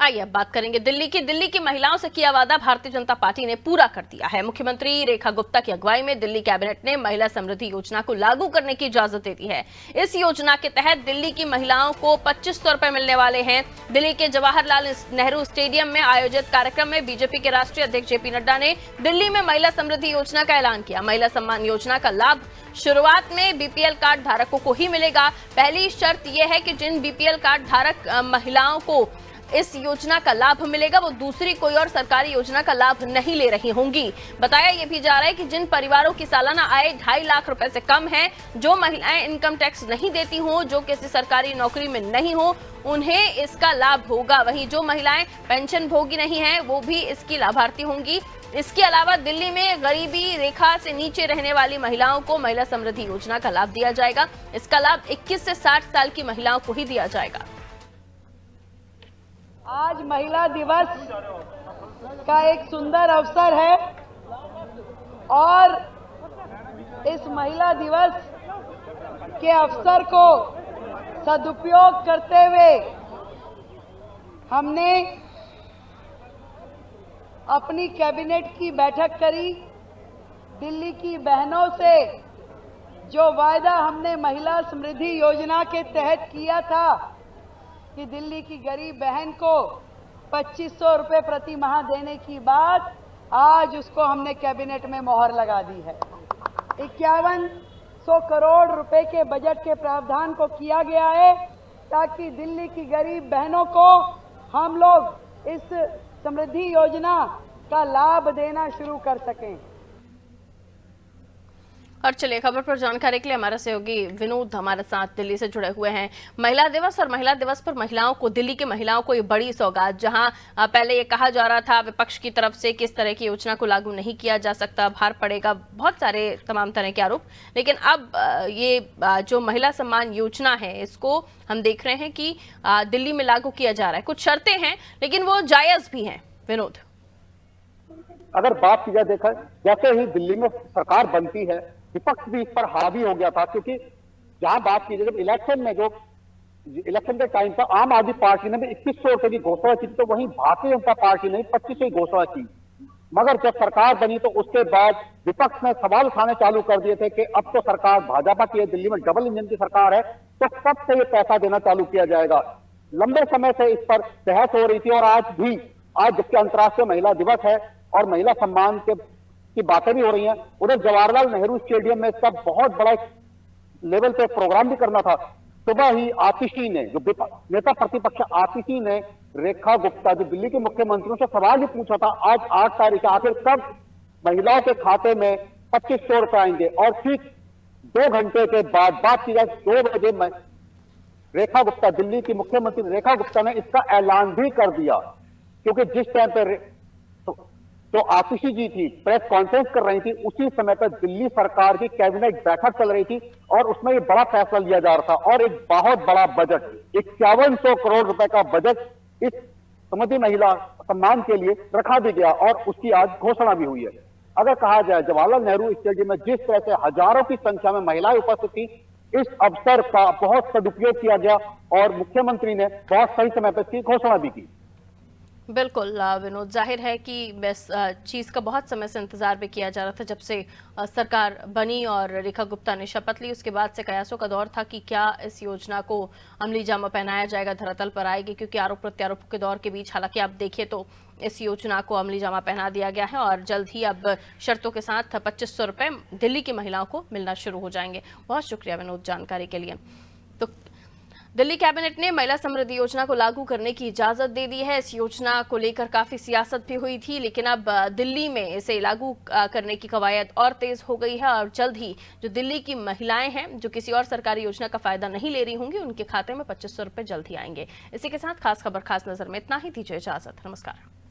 आइए अब बात करेंगे दिल्ली की महिलाओं से किया वादा भारतीय जनता पार्टी ने पूरा कर दिया है। मुख्यमंत्री रेखा गुप्ता की अगुवाई में दिल्ली कैबिनेट ने महिला समृद्धि योजना को लागू करने की इजाजत दे दी है। इस योजना के तहत दिल्ली की महिलाओं को 2500 रुपए मिलने वाले हैं। दिल्ली के जवाहरलाल नेहरू स्टेडियम में आयोजित कार्यक्रम में बीजेपी के राष्ट्रीय अध्यक्ष जेपी नड्डा ने दिल्ली में महिला समृद्धि योजना का ऐलान किया। महिला सम्मान योजना का लाभ शुरुआत में बीपीएल कार्ड धारकों को ही मिलेगा। पहली शर्त यह है कि जिन बीपीएल कार्ड धारक महिलाओं को इस योजना का लाभ मिलेगा वो दूसरी कोई और सरकारी योजना का लाभ नहीं ले रही होंगी। बताया यह भी जा रहा है कि जिन परिवारों की सालाना आय 2.5 लाख रुपए से कम है, जो महिलाएं इनकम टैक्स नहीं देती हों, जो किसी सरकारी नौकरी में नहीं हो, उन्हें इसका लाभ होगा। वहीं जो महिलाएं पेंशन भोगी नहीं है वो भी इसकी लाभार्थी होंगी। इसके अलावा दिल्ली में गरीबी रेखा से नीचे रहने वाली महिलाओं को महिला समृद्धि योजना का लाभ दिया जाएगा। इसका लाभ 21 से 60 साल की महिलाओं को ही दिया जाएगा। आज महिला दिवस का एक सुंदर अवसर है और इस महिला दिवस के अवसर को सदुपयोग करते हुए हमने अपनी कैबिनेट की बैठक करी। दिल्ली की बहनों से जो वायदा हमने महिला समृद्धि योजना के तहत किया था कि दिल्ली की गरीब बहन को 2500 रुपए प्रति माह देने की बात, आज उसको हमने कैबिनेट में मोहर लगा दी है। 5100 करोड़ रुपए के बजट के प्रावधान को किया गया है ताकि दिल्ली की गरीब बहनों को हम लोग इस समृद्धि योजना का लाभ देना शुरू कर सकें। और चलिए खबर पर जानकारी के लिए हमारा सहयोगी विनोद हमारे साथ दिल्ली से जुड़े हुए हैं। महिला दिवस और महिला दिवस पर महिलाओं को, दिल्ली की महिलाओं को ये बड़ी सौगात, जहां पहले ये कहा जा रहा था विपक्ष की तरफ से कि इस तरह की योजना को लागू नहीं किया जा सकता, भार पड़ेगा, बहुत सारे तमाम तरह के आरोप, लेकिन अब ये जो महिला सम्मान योजना है इसको हम देख रहे हैं कि दिल्ली में लागू किया जा रहा है। कुछ शर्तें हैं लेकिन वो जायज भी हैं। विनोद, अगर बात की जाए, देखा जैसे ही दिल्ली में सरकार बनती है विपक्ष भी इस पर हावी हो गया था, क्योंकि जहां बात की जाए जब इलेक्शन के टाइम पर आम आदमी पार्टी ने भी 2100 रुपए की घोषणा की, तो वहीं भारतीय जनता पार्टी ने 2500 की घोषणा की। मगर जब सरकार बनी तो उसके बाद विपक्ष ने सवाल उठाने चालू कर दिए थे कि अब तो सरकार भाजपा की है, दिल्ली में डबल इंजन की सरकार है, तो कब से ये पैसा देना चालू किया जाएगा। लंबे समय से इस पर बहस हो रही थी और आज जबकि अंतर्राष्ट्रीय महिला दिवस है और महिला सम्मान की बातें भी हो रही हैं, उधर जवाहरलाल नेहरू स्टेडियम में इसका बहुत बड़ा लेवल पे प्रोग्राम भी करना था। सुबह ही आतिशी ने, जो नेता प्रतिपक्ष आतिशी ने रेखा गुप्ता, जो दिल्ली के मुख्यमंत्रियों से सवाल ही पूछा था, आज 8 तारीख आखिर कब महिलाओं के खाते में 2500 रुपए आएंगे। और ठीक 2 घंटे के बाद बात की जाए 2 बजे में रेखा गुप्ता, दिल्ली की मुख्यमंत्री रेखा गुप्ता ने इसका ऐलान भी कर दिया, क्योंकि जिस टाइम पर तो आतिशी जी थी प्रेस कॉन्फ्रेंस कर रही थी, उसी समय पर दिल्ली सरकार की कैबिनेट बैठक चल रही थी और उसमें ये बड़ा फैसला लिया जा रहा था और एक बहुत बड़ा बजट 5100 करोड़ रुपए का बजट इस समृद्धि महिला सम्मान के लिए रखा भी गया और उसकी आज घोषणा भी हुई है। अगर कहा जाए जवाहरलाल नेहरू स्टेडियम में जिस तरह से हजारों की संख्या में महिलाएं उपस्थित थी, इस अवसर का बहुत सदुपयोग किया गया और मुख्यमंत्री ने बहुत सही समय पर इसकी घोषणा भी की। बिल्कुल विनोद, जाहिर है कि इस चीज़ का बहुत समय से इंतजार भी किया जा रहा था। जब से सरकार बनी और रेखा गुप्ता ने शपथ ली, उसके बाद से कयासों का दौर था कि क्या इस योजना को अमली जामा पहनाया जाएगा, धरातल पर आएगी, क्योंकि आरोप प्रत्यारोप के दौर के बीच हालांकि आप देखिए तो इस योजना को अमली जामा पहना दिया गया है और जल्द ही अब शर्तों के साथ 2500 रुपए दिल्ली की महिलाओं को मिलना शुरू हो जाएंगे। बहुत शुक्रिया विनोद जानकारी के लिए। तो दिल्ली कैबिनेट ने महिला समृद्धि योजना को लागू करने की इजाजत दे दी है। इस योजना को लेकर काफी सियासत भी हुई थी, लेकिन अब दिल्ली में इसे लागू करने की कवायद और तेज हो गई है और जल्द ही जो दिल्ली की महिलाएं हैं जो किसी और सरकारी योजना का फायदा नहीं ले रही होंगी, उनके खाते में 2500 रुपए जल्द ही आएंगे। इसी के साथ खास खबर खास नजर में इतना ही। दीजिए इजाजत, नमस्कार।